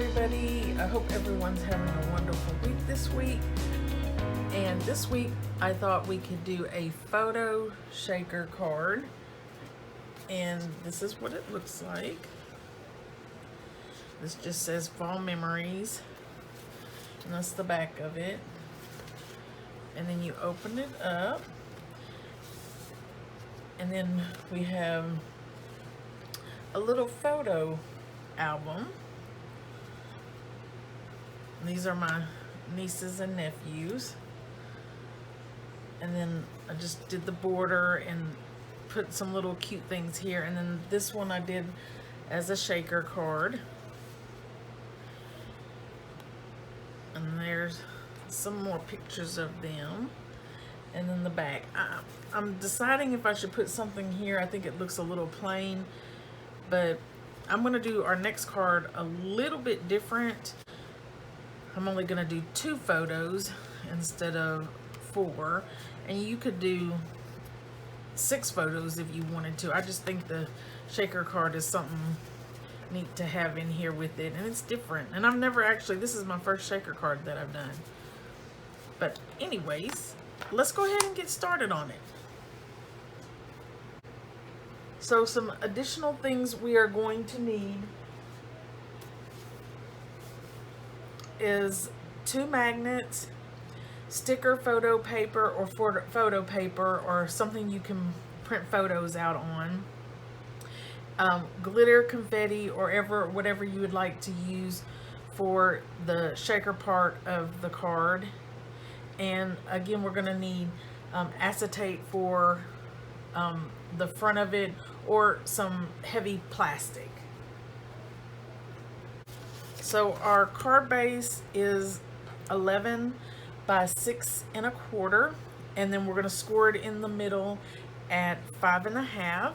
everybody. I hope everyone's having a wonderful week this week. And this week I thought we could do a photo shaker card. And this is what it looks like. This just says Fall Memories. And that's the back of it. And then you open it up. And then we have a little photo album. These are my nieces and nephews. And then I just did the border and put some little cute things here. And then this one I did as a shaker card. And there's some more pictures of them. And then the back. I'm deciding if I should put something here. I think it looks a little plain. But I'm going to do our next card a little bit different. I'm only going to do 2 photos instead of 4. And you could do 6 photos if you wanted to. I just think the shaker card is something neat to have in here with it. And it's different. And I've never actually, this is my first shaker card that I've done. But anyways, let's go ahead and get started on it. So some additional things we are going to need is 2 magnets, sticker photo paper or photo paper or something you can print photos out on, glitter, confetti, or whatever you would like to use for the shaker part of the card. And again, we're going to need acetate for the front of it or some heavy plastic. So our card base is 11 by 6 1/4, and then we're going to score it in the middle at 5 1/2.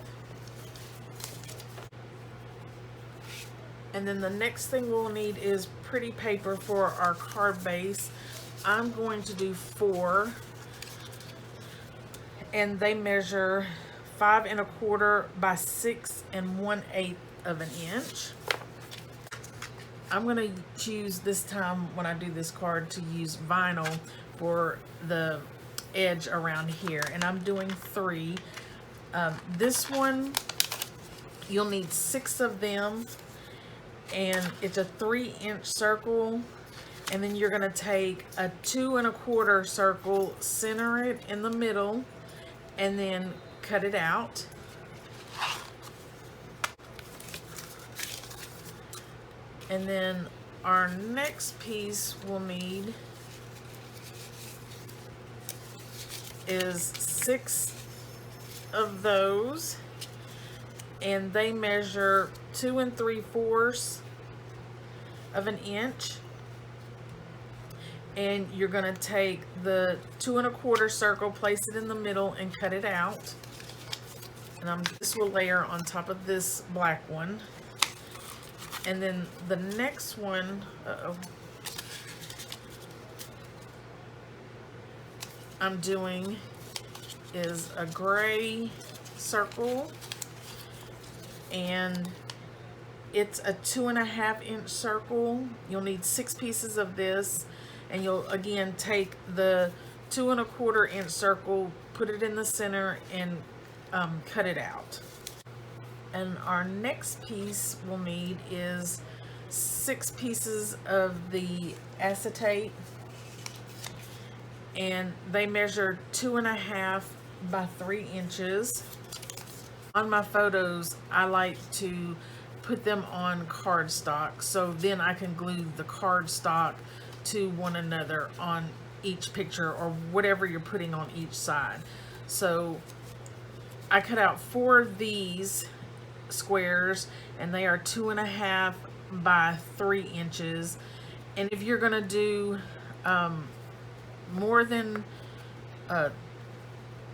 And then the next thing we'll need is pretty paper for our card base. I'm going to do 4, and they measure 5 1/4 by 6 1/8 of an inch. I'm going to choose this time when I do this card to use vinyl for the edge around here, and I'm doing 3. This one you'll need 6 of them, and it's a 3-inch circle. And then you're going to take a 2 1/4 circle, center it in the middle, and then cut it out. And then our next piece we'll need is 6 of those, and they measure 2 3/4 of an inch. And you're going to take the 2 1/4 circle, place it in the middle, and cut it out. And this will layer on top of this black one. And then the next one, I'm doing is a gray circle, and it's a 2 1/2 inch circle. You'll need 6 pieces of this, and you'll again take the 2 1/4 inch circle, put it in the center, and cut it out. And our next piece we'll need is 6 pieces of the acetate, and they measure 2 1/2 by 3 inches. On my photos, I like to put them on cardstock, so then I can glue the cardstock to one another on each picture or whatever you're putting on each side. So I cut out 4 of these squares, and they are 2 1/2 by 3 inches. And if you're going to do more than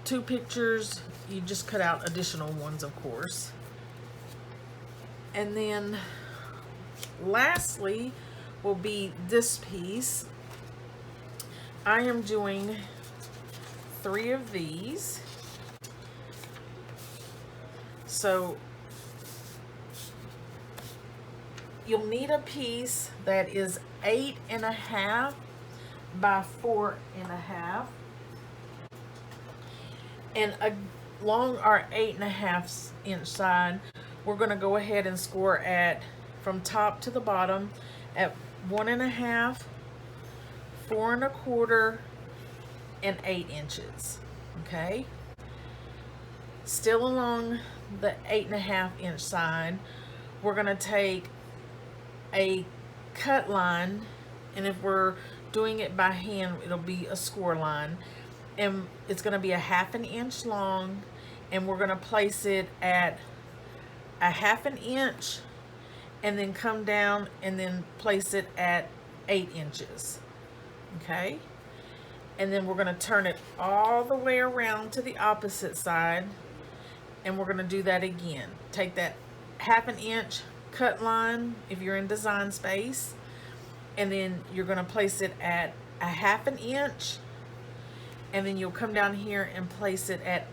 2 pictures, you just cut out additional ones, of course. And then lastly will be this piece. I am doing 3 of these. So you'll need a piece that is 8.5 by 4.5, and along our 8.5 inch side, we're going to go ahead and score at, from top to the bottom, at 1.5, 4.25, and 8 inches. Okay, still along the 8.5 inch side, we're going to take a cut line, and if we're doing it by hand, it'll be a score line, and it's going to be a 1/2 inch long, and we're going to place it at a 1/2 inch, and then come down and then place it at 8 inches. Okay, and then we're going to turn it all the way around to the opposite side, and we're going to do that again. Take that 1/2 inch cut line if you're in Design Space, and then you're going to place it at a 1/2 inch, and then you'll come down here and place it at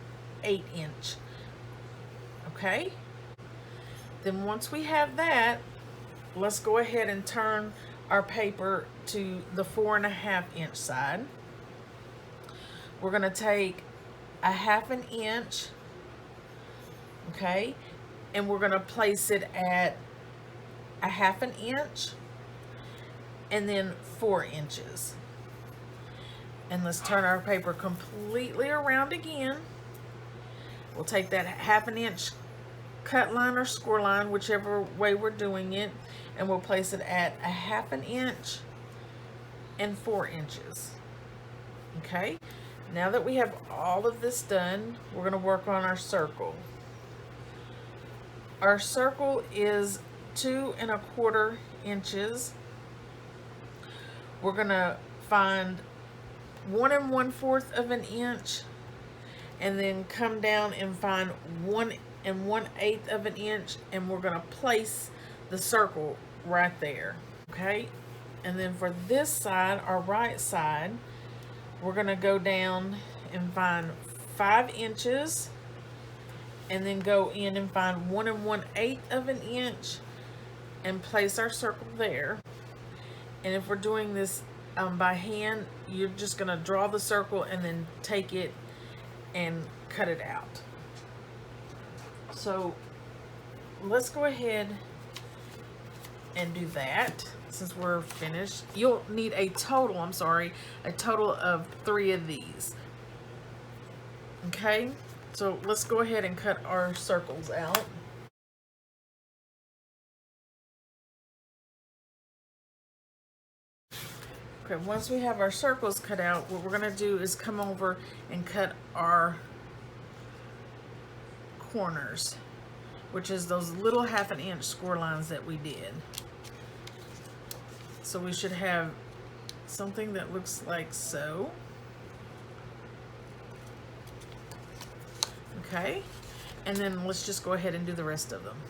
8 inch. Okay, then once we have that, let's go ahead and turn our paper to the 4.5 inch side. We're going to take a 1/2 inch, okay, and we're going to place it at a 1/2 inch, and then 4 inches. And let's turn our paper completely around again. We'll take that 1/2 inch cut line or score line, whichever way we're doing it, and we'll place it at a 1/2 inch and 4 inches. Okay, now that we have all of this done, we're going to work on our circle. Our circle is 2.25 inches. We're going to find 1 1/4 inch, and then come down and find 1 1/8 inch, and we're going to place the circle right there. Okay, and then for this side, our right side, we're going to go down and find 5 inches, and then go in and find 1 1/8 inch and place our circle there. And if we're doing this by hand, you're just going to draw the circle and then take it and cut it out. So let's go ahead and do that. Since we're finished, you'll need a total, a total of 3 of these. Okay, so let's go ahead and cut our circles out. Okay, once we have our circles cut out, what we're going to do is come over and cut our corners, which is those little 1/2 inch score lines that we did. So we should have something that looks like so. Okay, and then let's just go ahead and do the rest of them.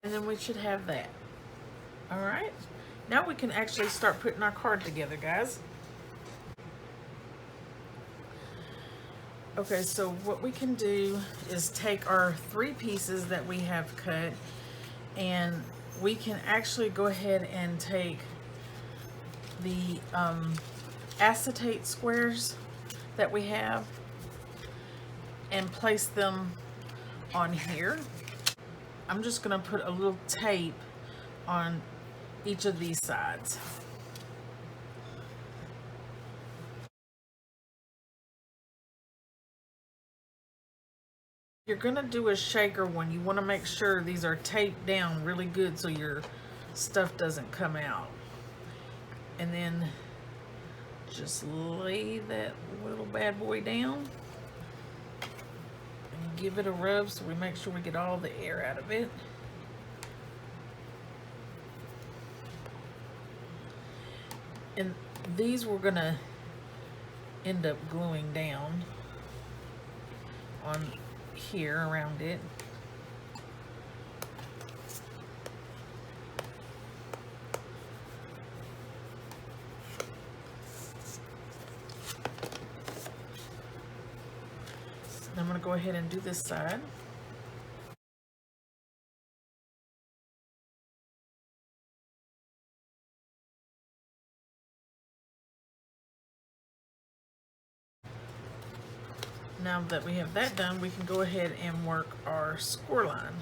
And then we should have that. All right, now we can actually start putting our card together, guys. Okay, so what we can do is take our 3 pieces that we have cut, and we can actually go ahead and take the acetate squares that we have and place them on here. I'm just going to put a little tape on each of these sides. You're going to do a shaker one. You want to make sure these are taped down really good so your stuff doesn't come out. And then just lay that little bad boy down and give it a rub so we make sure we get all the air out of it. And these we're going to end up gluing down on here around it. I'm going to go ahead and do this side. Now that we have that done, we can go ahead and work our score line.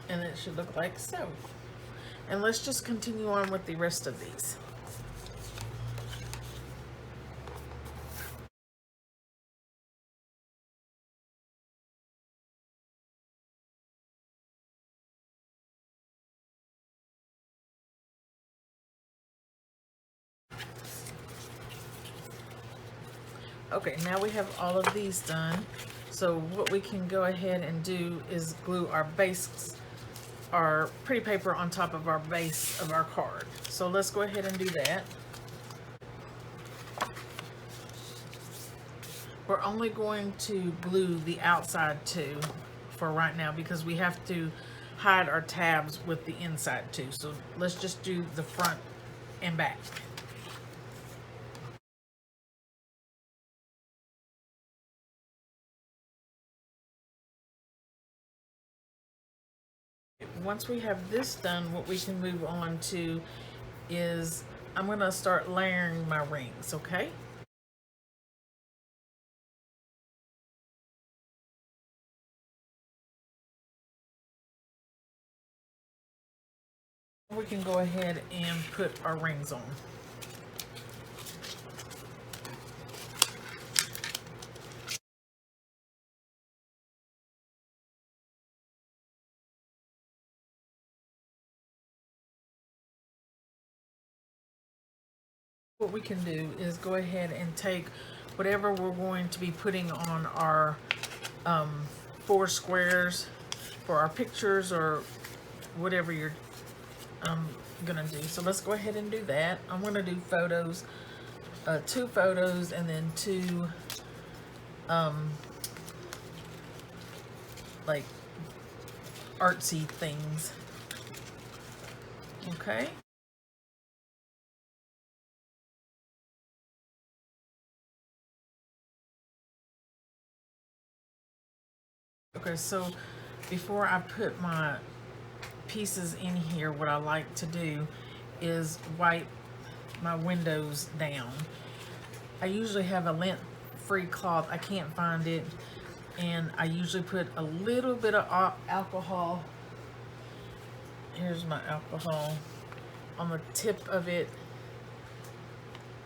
And it should look like so. And let's just continue on with the rest of these. Okay, now we have all of these done. So what we can go ahead and do is glue our base, our pretty paper on top of our base of our card. So let's go ahead and do that. We're only going to glue the outside too for right now because we have to hide our tabs with the inside too. So let's just do the front and back. Once we have this done, what we can move on to is I'm going to start layering my rings, okay? We can go ahead and put our rings on. What we can do is go ahead and take whatever we're going to be putting on our 4 squares for our pictures or whatever you're gonna do. So let's go ahead and do that. I'm gonna do photos, 2 photos and then 2 like artsy things. Okay. Okay, so before I put my pieces in here, what I like to do is wipe my windows down. I usually have a lint-free cloth. I can't find it, and I usually put a little bit of alcohol. Here's my alcohol on the tip of it,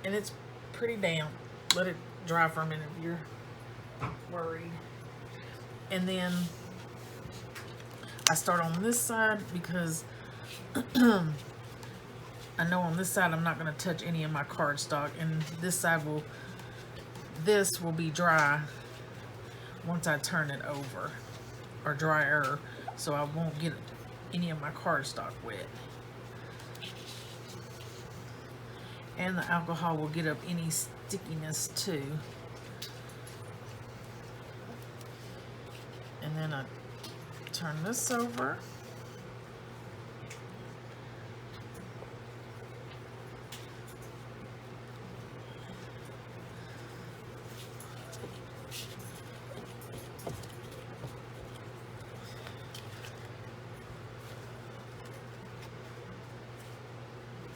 and it's pretty damp. Let it dry for a minute if you're worried. And then I start on this side because I know on this side I'm not going to touch any of my cardstock, and this side this will be dry once I turn it over, or drier, so I won't get any of my cardstock wet. And the alcohol will get up any stickiness too. And then I turn this over.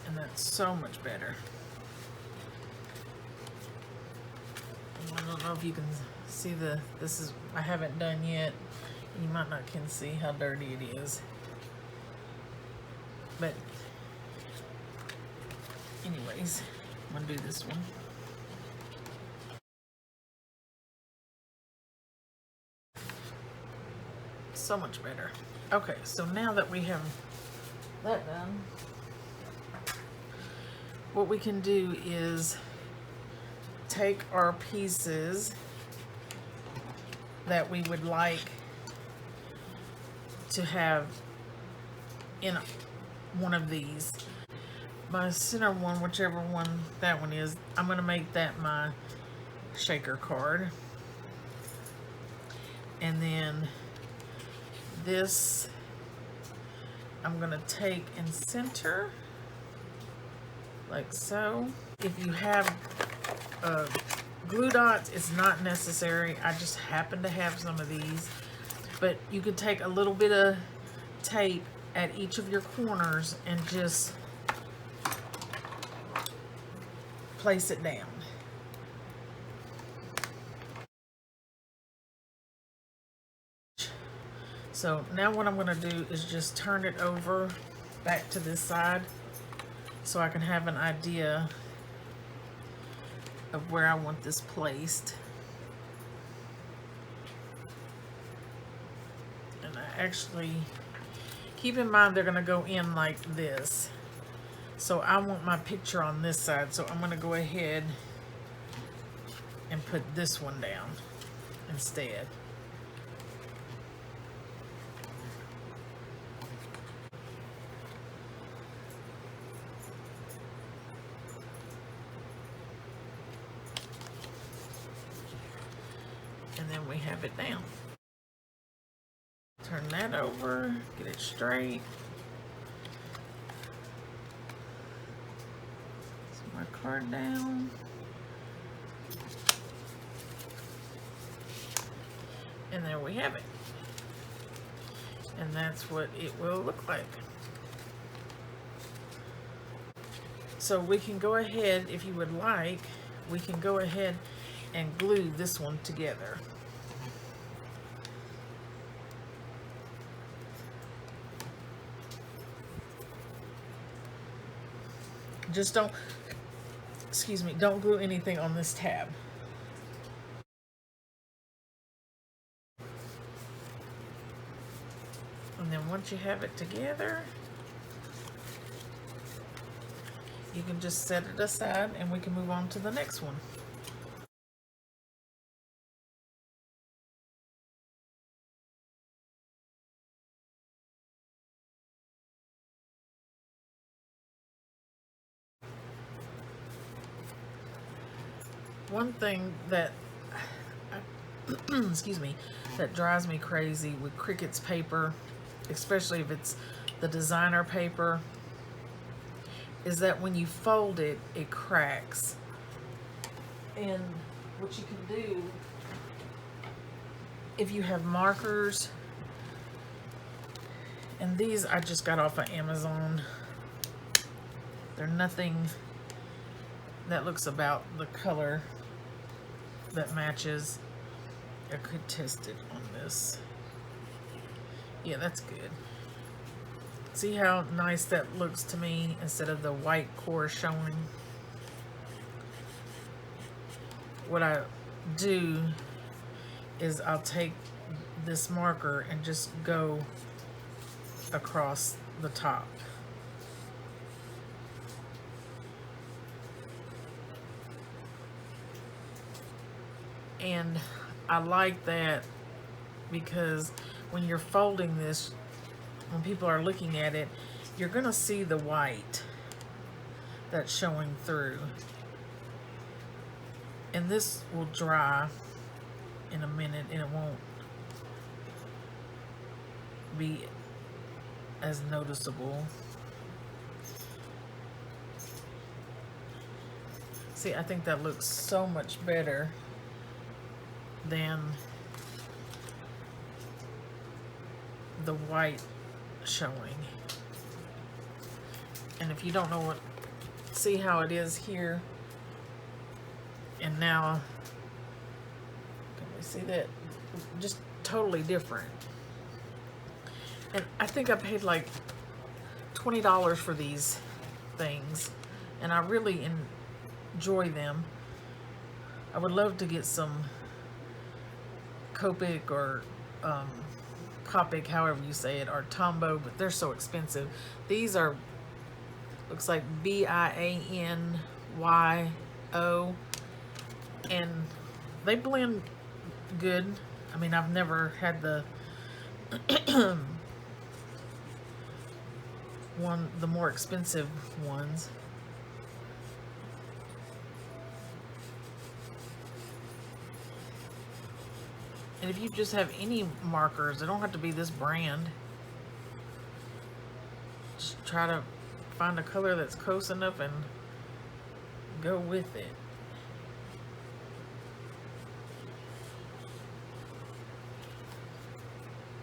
And that's so much better. I don't know if you can see this is, I haven't done yet. You might not can see how dirty it is. But anyways, I'm gonna do this one. So much better. Okay, so now that we have that done, what we can do is take our pieces that we would like to have in one of these. My center one, whichever one that one is, I'm going to make that my shaker card. And then this I'm going to take and center like so. If you have glue dots, it's not necessary. I just happen to have some of these. But you could take a little bit of tape at each of your corners and just place it down. So now what I'm going to do is just turn it over back to this side so I can have an idea of where I want this placed. And I actually, keep in mind they're going to go in like this. So I want my picture on this side, so I'm going to go ahead and put this one down instead. And then we have it down. Turn that over, get it straight. Set my card down. And there we have it. And that's what it will look like. So we can go ahead, if you would like, we can go ahead and glue this one together. Just don't, excuse me, don't glue anything on this tab. And then once you have it together, you can just set it aside and we can move on to the next one. One thing that, excuse me, that drives me crazy with Cricut's paper, especially if it's the designer paper, is that when you fold it, it cracks. And what you can do, if you have markers, and these I just got off of Amazon, they're nothing that looks about the color that matches. I could test it on this. Yeah, that's good. See how nice that looks to me instead of the white core showing? What I do is I'll take this marker and just go across the top. And I like that because when you're folding this, when people are looking at it, you're gonna see the white that's showing through. And this will dry in a minute and it won't be as noticeable. See, I think that looks so much better than the white showing. And if you don't know what, see how it is here, and now, can we see that? Just totally different. And I think I paid like $20 for these things, and I really enjoy them. I would love to get some Copic or Copic, however you say it, or Tombow, but they're so expensive. These are, looks like B-I-A-N-Y-O, and they blend good. I mean, I've never had the the more expensive ones. And if you just have any markers, they don't have to be this brand. Just try to find a color that's close enough and go with it.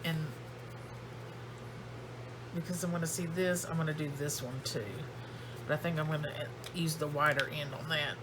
And because I'm going to see this, I'm going to do this one too. But I think I'm going to use the wider end on that.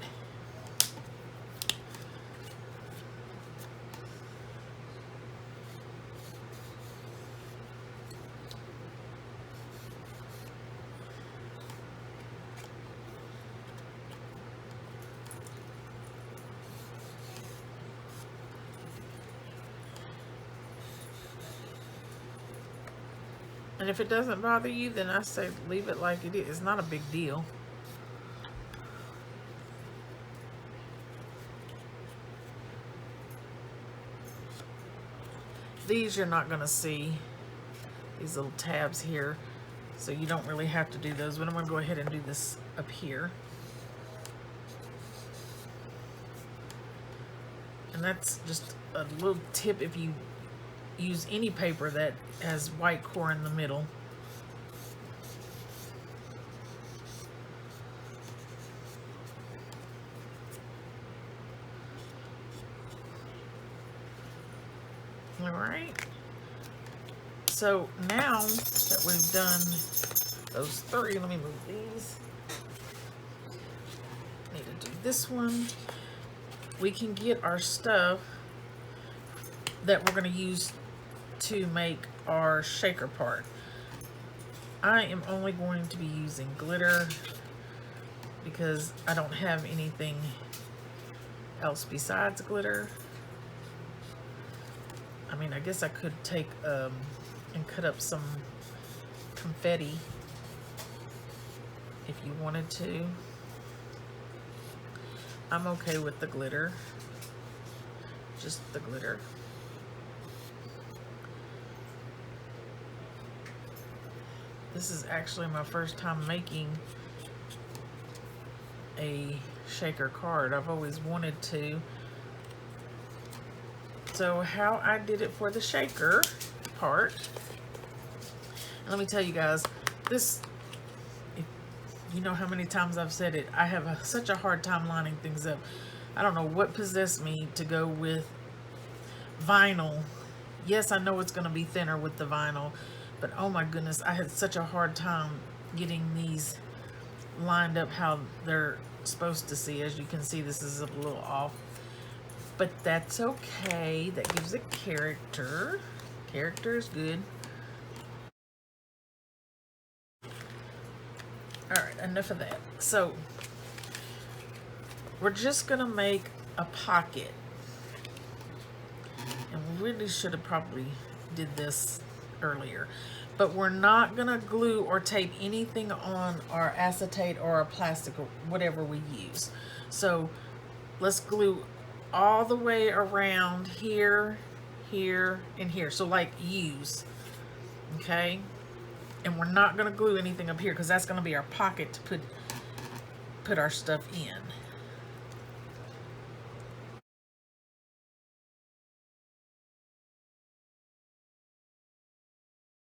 And if it doesn't bother you, then I say leave it like it is. It's not a big deal. These you're not going to see, these little tabs here, so you don't really have to do those, but I'm going to go ahead and do this up here. And that's just a little tip if you use any paper that has white core in the middle. All right. So now that we've done those three, let me move these. Need to do this one. We can get our stuff that we're going to use to make our shaker part. I am only going to be using glitter because I don't have anything else besides glitter. I mean, I guess I could take and cut up some confetti if you wanted to. I'm okay with the glitter, just the glitter. This is actually my first time making a shaker card. I've always wanted to. So how I did it for the shaker part, and let me tell you guys, this, you know how many times I've said it, I have such a hard time lining things up. I don't know what possessed me to go with vinyl. Yes, I know it's going to be thinner with the vinyl, but oh my goodness, I had such a hard time getting these lined up how they're supposed to see. As you can see, this is a little off, but that's okay. That gives it character. Character is good. All right, enough of that. So we're just gonna make a pocket, and we really should have probably did this earlier, but we're not gonna glue or tape anything on our acetate or our plastic or whatever we use. So let's glue all the way around here, here, and here. So like use, okay? And we're not gonna glue anything up here because that's gonna be our pocket to put our stuff in.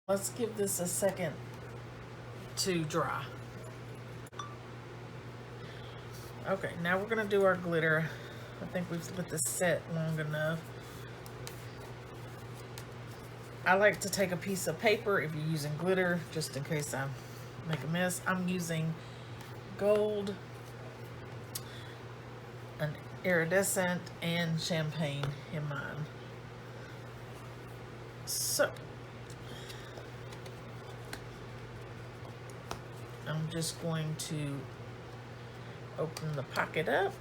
Let's give this a second to dry. Okay, now we're gonna do our glitter. I think we've let this set long enough. I like to take a piece of paper if you're using glitter, just in case I make a mess. I'm using gold, an iridescent, and champagne in mine. So I'm just going to open the pocket up,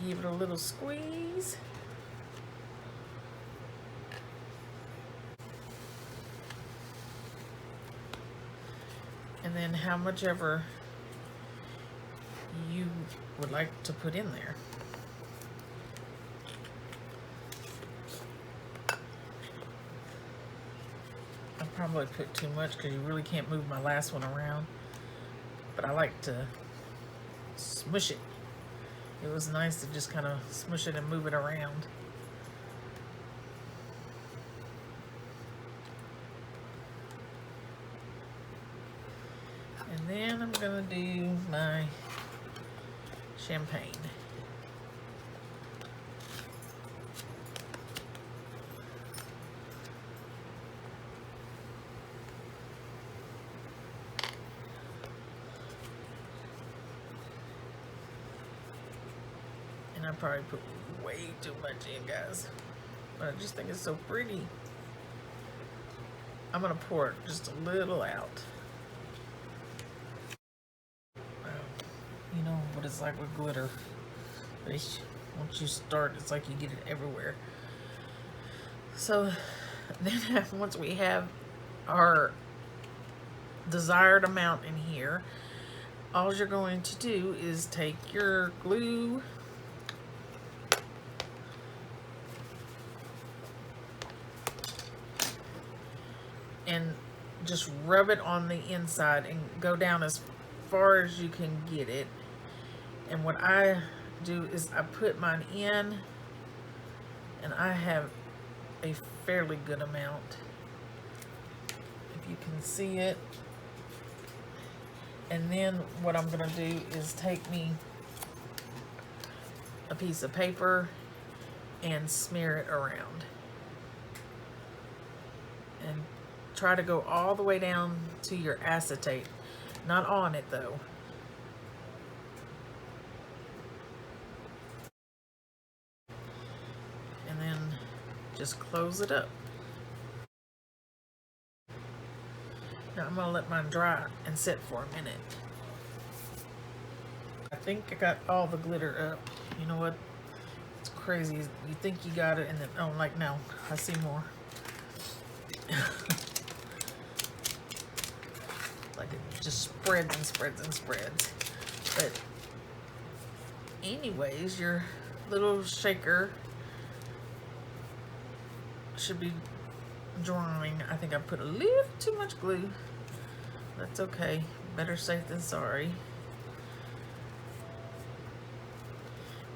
give it a little squeeze. And then how much ever you would like to put in there. I probably put too much because you really can't move my last one around, but I like to smush it. It was nice to just kind of smush it and move it around. And then I'm gonna do my champagne. And I probably put way too much in, guys, but I just think it's so pretty. I'm gonna pour just a little out. You know what it's like with glitter. Once you start, it's like you get it everywhere. So then once we have our desired amount in here, all you're going to do is take your glue and just rub it on the inside and go down as far as you can get it. And what I do is I put mine in, and I have a fairly good amount, if you can see it. And then what I'm gonna do is take me a piece of paper and smear it around. And try to go all the way down to your acetate. Not on it though. And then just close it up. Now I'm gonna let mine dry and sit for a minute. I think I got all the glitter up. You know what? It's crazy. You think you got it and then, oh, like no, I see more. Like it just spreads and spreads and spreads. But anyways, your little shaker should be drying. I think I put a little too much glue. That's okay. Better safe than sorry.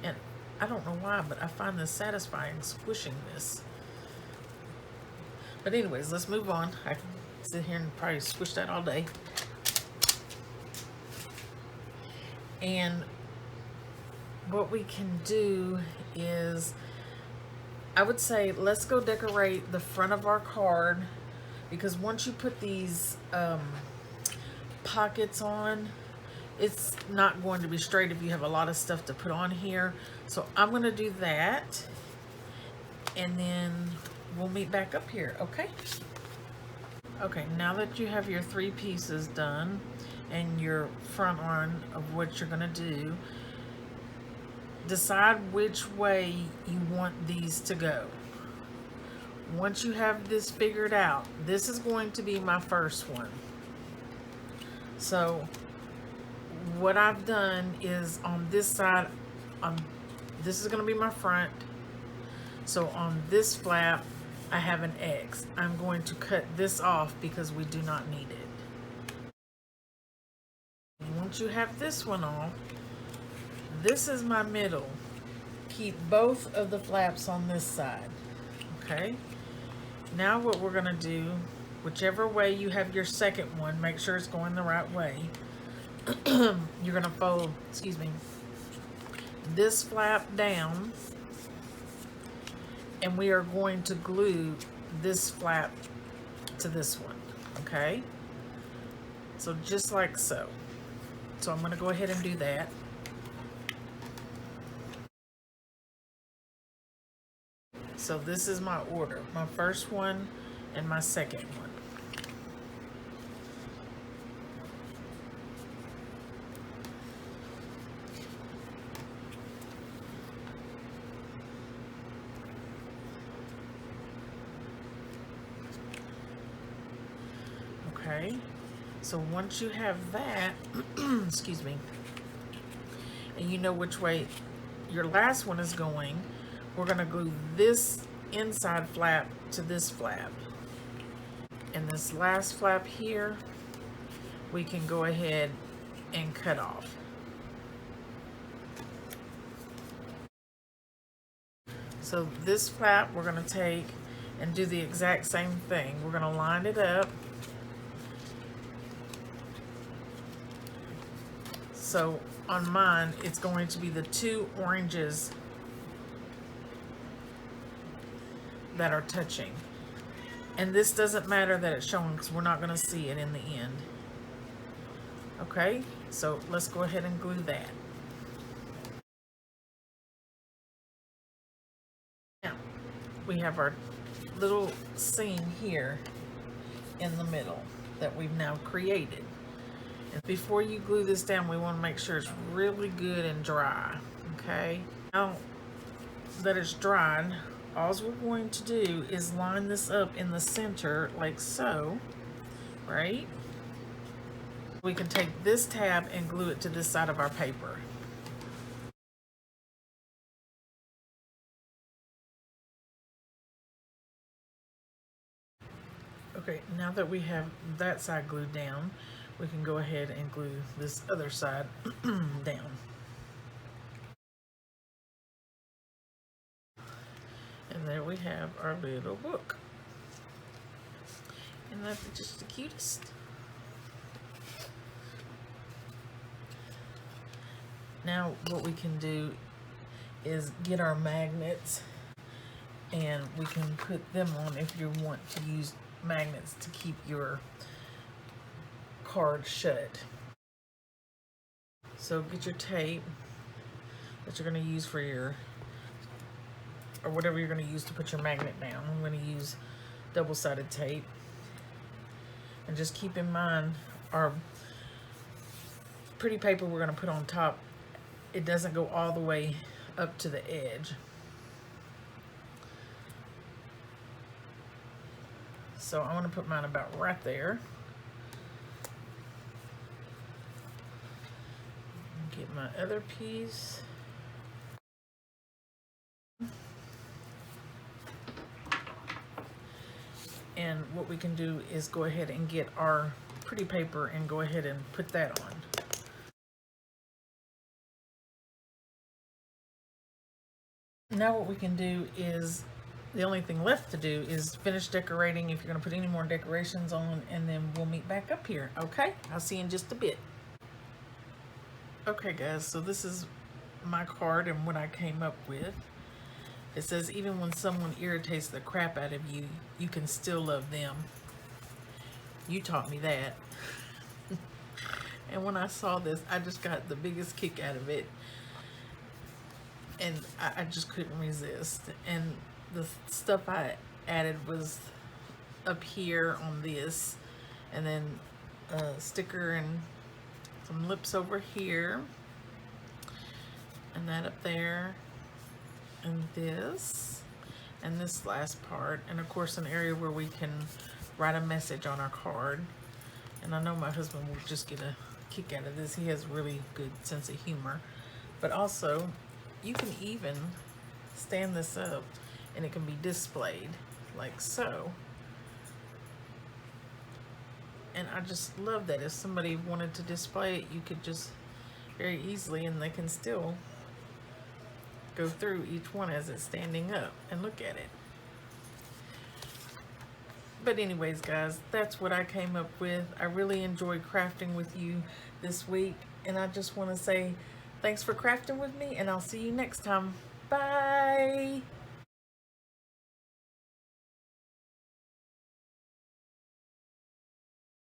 And I don't know why, but I find this satisfying, squishing this. But anyways, let's move on. I can sit here and probably squish that all day. And what we can do is, I would say, let's go decorate the front of our card, because once you put these pockets on, it's not going to be straight if you have a lot of stuff to put on here. So I'm going to do that, and then we'll meet back up here, okay? Okay, now that you have your 3 pieces done and your front on of what you're going to do, decide which way you want these to go. Once you have this figured out, this is going to be my first one. So what I've done is on this side, this is going to be my front. So on this flap, I have an X. I'm going to cut this off because we do not need it. Once you have this one off, this is my middle. Keep both of the flaps on this side, okay? Now what we're gonna do, whichever way you have your second one, make sure it's going the right way. You're gonna fold, excuse me, this flap down, and we are going to glue this flap to this one, okay? So just like so. So I'm gonna go ahead and do that. So this is my order, my first one and my second one. Okay, so once you have that, excuse me, and you know which way your last one is going, we're going to glue this inside flap to this flap. And this last flap here, we can go ahead and cut off. So this flap, we're going to take and do the exact same thing. We're going to line it up. So on mine, it's going to be the 2 oranges that are touching. And this doesn't matter that it's showing because we're not going to see it in the end. Okay, so let's go ahead and glue that. Now, we have our little seam here in the middle that we've now created. And before you glue this down, we want to make sure it's really good and dry, okay? Now that it's dried, all we're going to do is line this up in the center like so. right? We can take this tab and glue it to this side of our paper. Okay, now that we have that side glued down, we can go ahead and glue this other side down. And there we have our little book. And that's just the cutest. Now what we can do is get our magnets, and we can put them on if you want to use magnets to keep your card shut. So get your tape that you're going to use for your, or whatever you're going to use to put your magnet down. I'm going to use double-sided tape. And just keep in mind, our pretty paper we're going to put on top, it doesn't go all the way up to the edge. So I want to put mine about right there. Get my other piece. And what we can do is go ahead and get our pretty paper and go ahead and put that on. Now what we can do is, the only thing left to do is finish decorating if you're going to put any more decorations on, and then we'll meet back up here. Okay, I'll see you in just a bit. Okay guys, so this is my card and what I came up with. It says, even when someone irritates the crap out of you, you can still love them. You taught me that. And when I saw this, I just got the biggest kick out of it. And I just couldn't resist. And the stuff I added was up here on this. And then a sticker and some lips over here. And that up there. And this last part, and of course an area where we can write a message on our card. And I know my husband will just get a kick out of this. He has really good sense of humor. But also, you can even stand this up and it can be displayed like so. And I just love that. If somebody wanted to display it, you could just very easily, and they can still go through each one as it's standing up and look at it. But anyways guys, that's what I came up with. I really enjoyed crafting with you this week, and I just want to say thanks for crafting with me, and I'll see you next time. Bye.